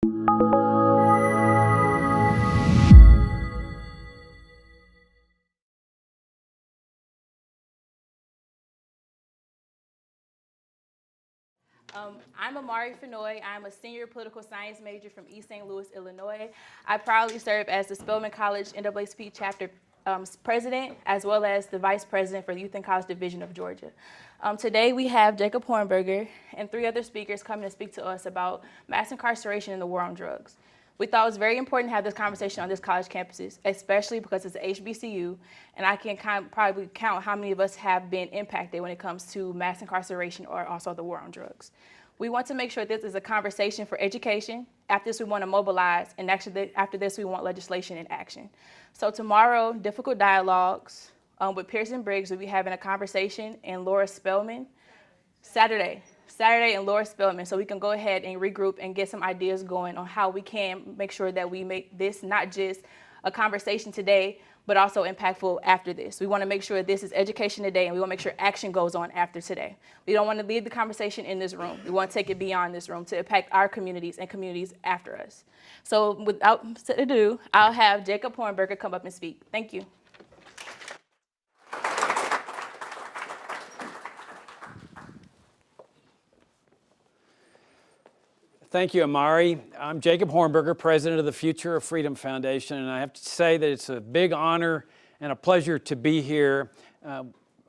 I'm Amari Fenoy. I'm a senior political science major from East St. Louis, Illinois. I proudly serve as the Spelman College NAACP chapter president, as well as the vice president for the Youth and College Division of Georgia. Today we have Jacob Hornberger and 3 other speakers coming to speak to us about mass incarceration and the war on drugs. We thought it was very important to have this conversation on this college campuses, especially because it's an HBCU, and I can probably count how many of us have been impacted when it comes to mass incarceration or also the war on drugs. We want to make sure this is a conversation for education. After this, we want to mobilize, and actually after this, we want legislation and action. So tomorrow, Difficult Dialogues with Pearson Briggs will be having a conversation, and Laura Spelman. Saturday and Laura Spelman, so we can go ahead and regroup and get some ideas going on how we can make sure that we make this not just a conversation today, but also impactful after this. We want to make sure this is education today, and we want to make sure action goes on after today. We don't want to leave the conversation in this room. We want to take it beyond this room to impact our communities and communities after us. So without further ado, I'll have Jacob Hornberger come up and speak. Thank you. Thank you, Amari. I'm Jacob Hornberger, president of the Future of Freedom Foundation, and I have to say that it's a big honor and a pleasure to be here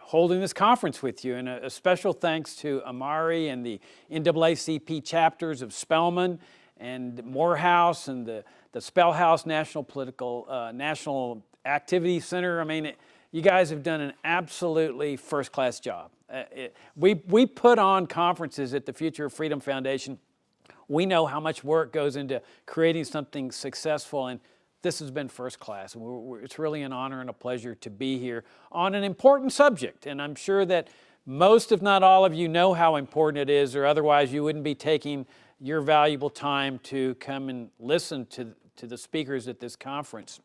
holding this conference with you. And a special thanks to Amari and the NAACP chapters of Spelman and Morehouse and the Spellhouse National Activity Center. I mean, you guys have done an absolutely first-class job. We put on conferences at the Future of Freedom Foundation. We know how much work goes into creating something successful, and this has been first class. It's really an honor and a pleasure to be here on an important subject, and I'm sure that most, if not all of you, know how important it is, or otherwise you wouldn't be taking your valuable time to come and listen to the speakers at this conference.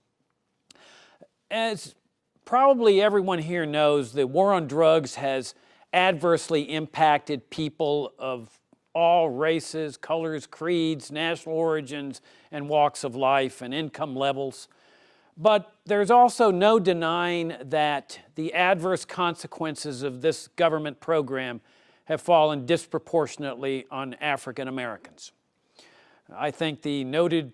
As probably everyone here knows, the war on drugs has adversely impacted people of all races, colors, creeds, national origins, and walks of life and income levels. But there's also no denying that the adverse consequences of this government program have fallen disproportionately on African Americans. I think the noted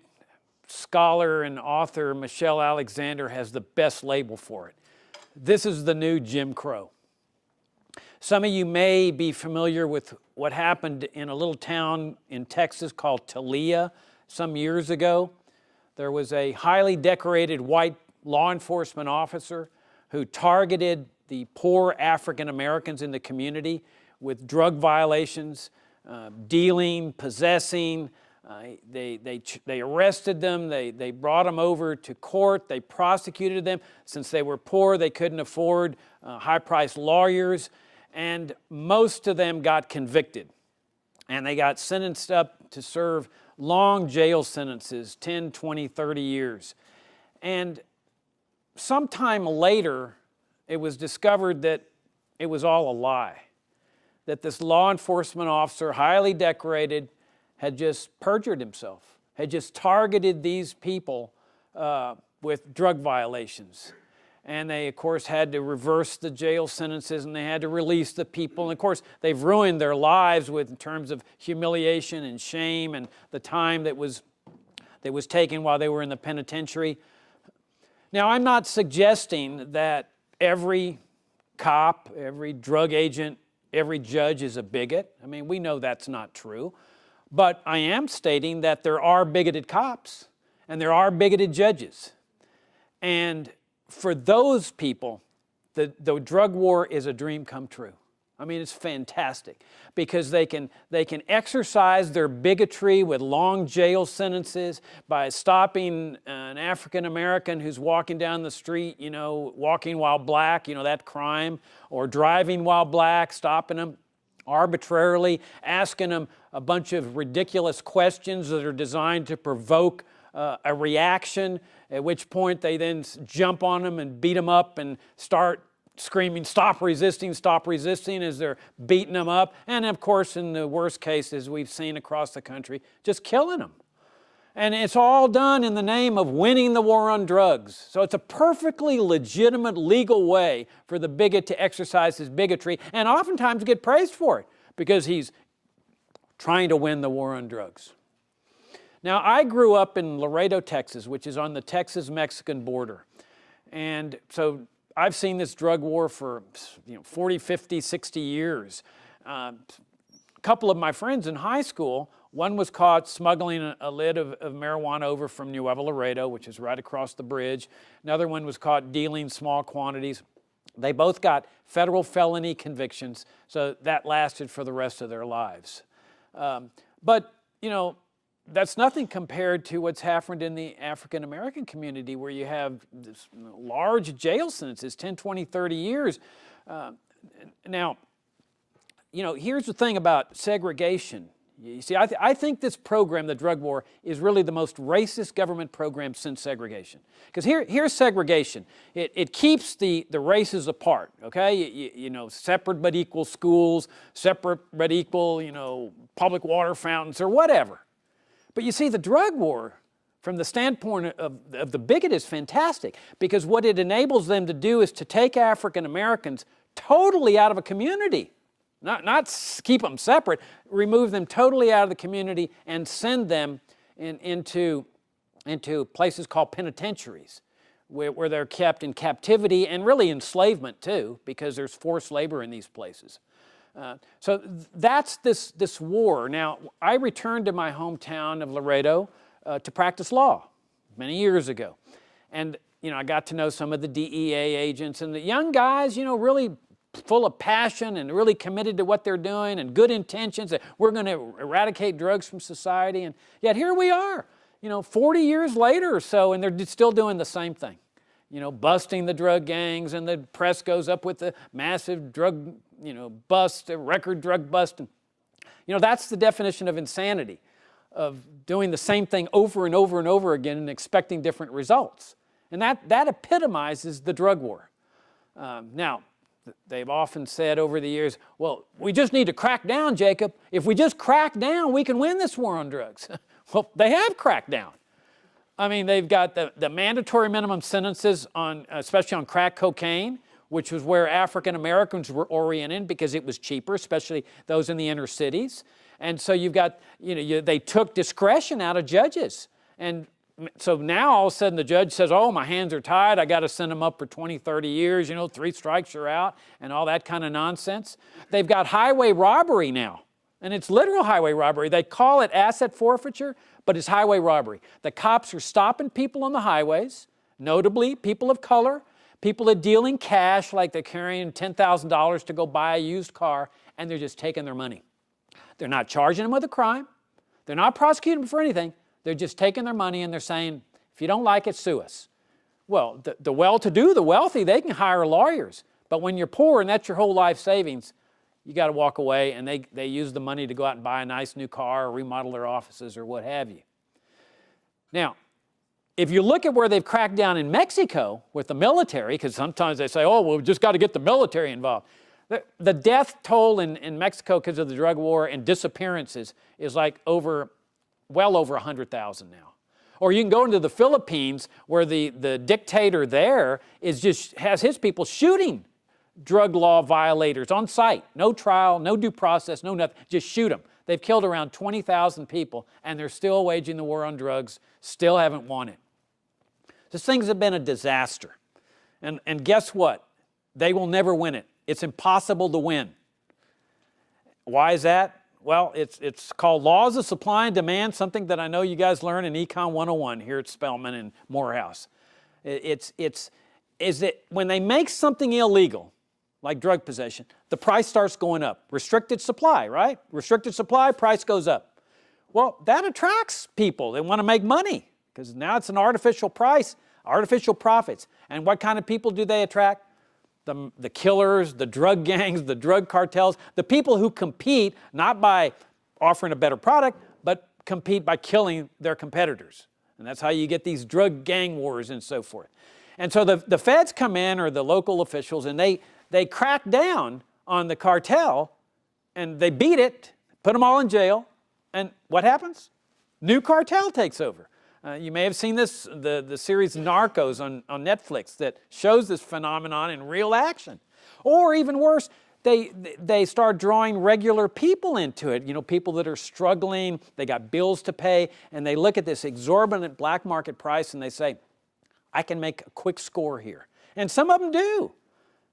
scholar and author Michelle Alexander has the best label for it. This is the new Jim Crow. Some of you may be familiar with what happened in a little town in Texas called Talia some years ago. There was a highly decorated white law enforcement officer who targeted the poor African Americans in the community with drug violations, dealing, possessing. They arrested them, they brought them over to court, they prosecuted them. Since they were poor, they couldn't afford high-priced lawyers. And most of them got convicted, and they got sentenced up to serve long jail sentences, 10, 20, 30 years. And sometime later, it was discovered that it was all a lie, that this law enforcement officer, highly decorated, had just perjured himself, had just targeted these people with drug violations. And they, of course, had to reverse the jail sentences, and they had to release the people. And, of course, they've ruined their lives in terms of humiliation and shame and the time that was taken while they were in the penitentiary. Now, I'm not suggesting that every cop, every drug agent, every judge is a bigot. I mean, we know that's not true. But I am stating that there are bigoted cops and there are bigoted judges. And for those people, the drug war is a dream come true. I mean, it's fantastic because they can exercise their bigotry with long jail sentences by stopping an African American who's walking down the street, walking while black, that crime, or driving while black, stopping them arbitrarily, asking them a bunch of ridiculous questions that are designed to provoke a reaction, at which point they then jump on them and beat them up and start screaming, stop resisting, as they're beating them up. And of course, in the worst cases we've seen across the country, just killing them. And it's all done in the name of winning the war on drugs. So it's a perfectly legitimate legal way for the bigot to exercise his bigotry and oftentimes get praised for it because he's trying to win the war on drugs. Now, I grew up in Laredo, Texas, which is on the Texas-Mexican border. And so I've seen this drug war for 40, 50, 60 years. A couple of my friends in high school, one was caught smuggling a lid of marijuana over from Nuevo Laredo, which is right across the bridge. Another one was caught dealing small quantities. They both got federal felony convictions, so that lasted for the rest of their lives. But, that's nothing compared to what's happened in the African American community where you have this large jail sentences, 10, 20, 30 years. Now, here's the thing about segregation. You see, I think this program, the drug war, is really the most racist government program since segregation. Because here's segregation. It keeps the races apart, okay? Separate but equal schools, separate but equal, public water fountains or whatever. But you see, the drug war, from the standpoint of the bigot, is fantastic because what it enables them to do is to take African Americans totally out of a community. Not keep them separate, remove them totally out of the community and send them into places called penitentiaries where they're kept in captivity and really enslavement too because there's forced labor in these places. So that's this war. Now, I returned to my hometown of Laredo to practice law many years ago. And, I got to know some of the DEA agents and the young guys, really full of passion and really committed to what they're doing and good intentions that we're going to eradicate drugs from society. And yet here we are, 40 years later or so, and they're still doing the same thing. Busting the drug gangs, and the press goes up with the massive drug, bust, a record drug bust. And, that's the definition of insanity, of doing the same thing over and over and over again and expecting different results. And that epitomizes the drug war. Now, they've often said over the years, well, we just need to crack down, Jacob. If we just crack down, we can win this war on drugs. Well, they have cracked down. I mean, they've got the mandatory minimum sentences on, especially on crack cocaine, which was where African Americans were oriented because it was cheaper, especially those in the inner cities. And so you've got, they took discretion out of judges. And so now all of a sudden the judge says, oh, my hands are tied. I got to send them up for 20, 30 years, 3 strikes, you're out, and all that kind of nonsense. They've got highway robbery now. And it's literal highway robbery. They call it asset forfeiture, but it's highway robbery. The cops are stopping people on the highways, notably people of color, people that deal in cash, like they're carrying $10,000 to go buy a used car, and they're just taking their money. They're not charging them with a crime. They're not prosecuting them for anything. They're just taking their money and they're saying, if you don't like it, sue us. Well, the well-to-do, the wealthy, they can hire lawyers. But when you're poor and that's your whole life savings, you got to walk away, and they use the money to go out and buy a nice new car or remodel their offices or what have you. Now, if you look at where they've cracked down in Mexico with the military, because sometimes they say, oh, well, we've just got to get the military involved. The death toll in Mexico because of the drug war and disappearances is like well over 100,000 now. Or you can go into the Philippines where the dictator there has his people shooting drug law violators on sight. No trial, no due process, no nothing. Just shoot them. They've killed around 20,000 people, and they're still waging the war on drugs, still haven't won it. These things have been a disaster. And guess what? They will never win it. It's impossible to win. Why is that? Well, it's called laws of supply and demand, something that I know you guys learn in Econ 101 here at Spelman and Morehouse. Is that when they make something illegal, like drug possession, the price starts going up. Restricted supply, right? Restricted supply, price goes up. Well, that attracts people. They want to make money because now it's an artificial price, artificial profits. And what kind of people do they attract? The killers, the drug gangs, the drug cartels, the people who compete not by offering a better product, but compete by killing their competitors. And that's how you get these drug gang wars and so forth. And so the feds come in, or the local officials, and they crack down on the cartel, and they beat it, put them all in jail, and what happens? new cartel takes over. You may have seen this, the series Narcos on Netflix that shows this phenomenon in real action. Or even worse, they start drawing regular people into it, people that are struggling, they got bills to pay, and they look at this exorbitant black market price and they say, I can make a quick score here. And some of them do.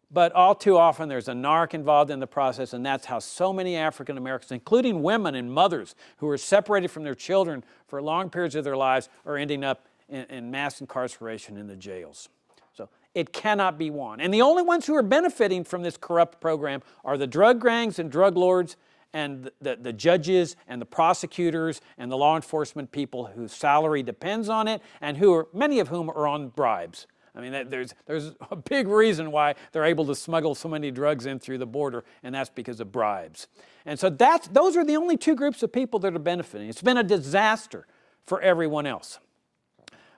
But all too often there's a narc involved in the process, and that's how so many African Americans, including women and mothers who are separated from their children for long periods of their lives, are ending up in mass incarceration in the jails. So it cannot be won. And the only ones who are benefiting from this corrupt program are the drug gangs and drug lords and the judges and the prosecutors and the law enforcement people whose salary depends on it and many of whom are on bribes. I mean, there's a big reason why they're able to smuggle so many drugs in through the border, and that's because of bribes. And so those are the only two groups of people that are benefiting. It's been a disaster for everyone else.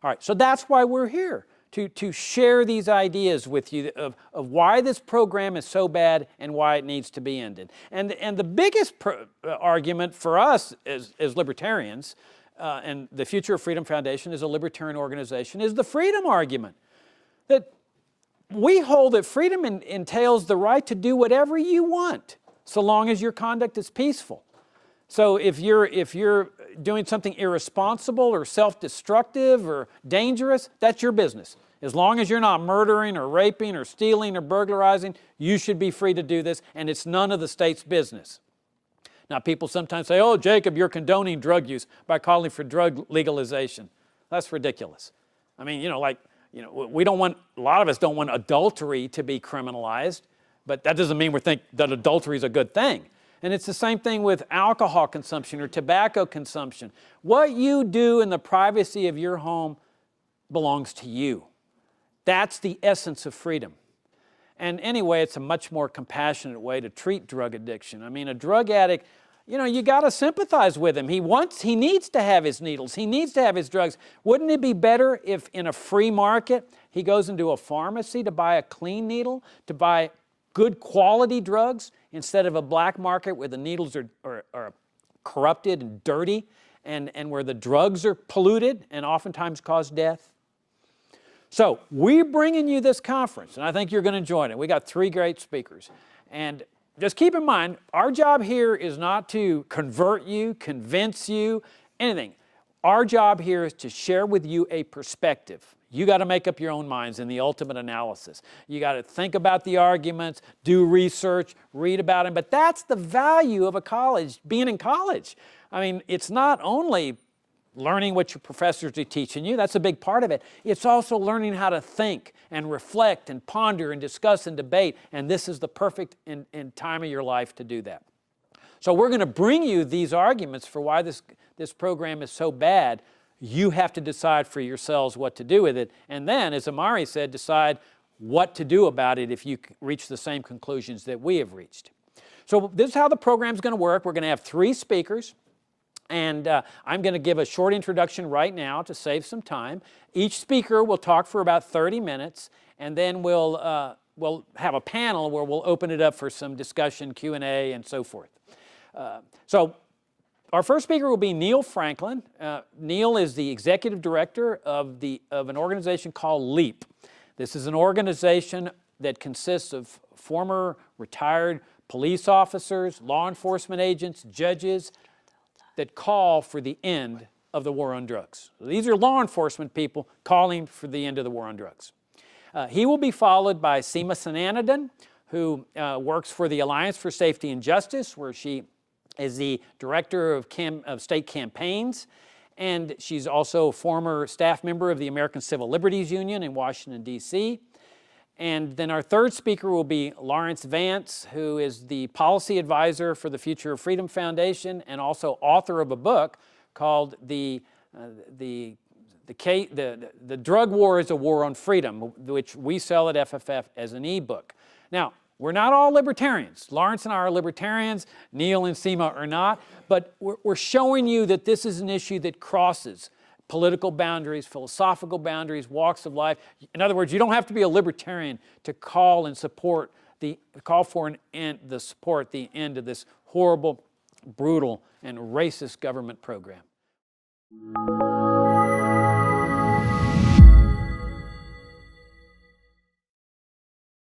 All right, so that's why we're here, to share these ideas with you of why this program is so bad and why it needs to be ended. And the biggest argument for us as libertarians, and the Future of Freedom Foundation is a libertarian organization, is the freedom argument. That we hold that freedom entails the right to do whatever you want, so long as your conduct is peaceful. So if you're doing something irresponsible or self-destructive or dangerous, that's your business. As long as you're not murdering or raping or stealing or burglarizing, you should be free to do this, and it's none of the state's business. Now, people sometimes say, oh, Jacob, you're condoning drug use by calling for drug legalization. That's ridiculous. I mean, we don't want, a lot of us don't want adultery to be criminalized, but that doesn't mean we think that adultery is a good thing. And it's the same thing with alcohol consumption or tobacco consumption. What you do in the privacy of your home belongs to you. That's the essence of freedom. And anyway, it's a much more compassionate way to treat drug addiction. I mean, a drug addict, you got to sympathize with him. He needs to have his needles. He needs to have his drugs. Wouldn't it be better if in a free market, he goes into a pharmacy to buy a clean needle, to buy good quality drugs, instead of a black market where the needles are corrupted and dirty and where the drugs are polluted and oftentimes cause death? So we're bringing you this conference, and I think you're going to enjoy it. We got 3 great speakers. And just keep in mind, our job here is not to convert you, convince you, anything. Our job here is to share with you a perspective. You got to make up your own minds in the ultimate analysis. You got to think about the arguments, do research, read about them. But that's the value of a college, being in college. I mean, it's not only learning what your professors are teaching you, that's a big part of it. It's also learning how to think and reflect and ponder and discuss and debate, and this is the perfect time of your life to do that. So we're going to bring you these arguments for why this program is so bad. You have to decide for yourselves what to do with it, and then, as Amari said, decide what to do about it if you reach the same conclusions that we have reached. So this is how the program's going to work. We're going to have 3 speakers. And I'm going to give a short introduction right now to save some time. Each speaker will talk for about 30 minutes, and then we'll have a panel where we'll open it up for some discussion, Q&A, and so forth. So our first speaker will be Neil Franklin. Neil is the executive director of an organization called LEAP. This is an organization that consists of former retired police officers, law enforcement agents, judges, that call for the end of the war on drugs. So these are law enforcement people calling for the end of the war on drugs. He will be followed by Seema Sanandan, who works for the Alliance for Safety and Justice, where she is the director of state campaigns, and she's also a former staff member of the American Civil Liberties Union in Washington, D.C. And then our third speaker will be Lawrence Vance, who is the policy advisor for the Future of Freedom Foundation and also author of a book called The Drug War is a War on Freedom, which we sell at FFF as an ebook. Now, we're not all libertarians. Lawrence and I are libertarians. Neil and Seema are not. But we're showing you that this is an issue that crosses political boundaries, philosophical boundaries, walks of life. In other words, you don't have to be a libertarian to call and support the end of this horrible, brutal, and racist government program. you.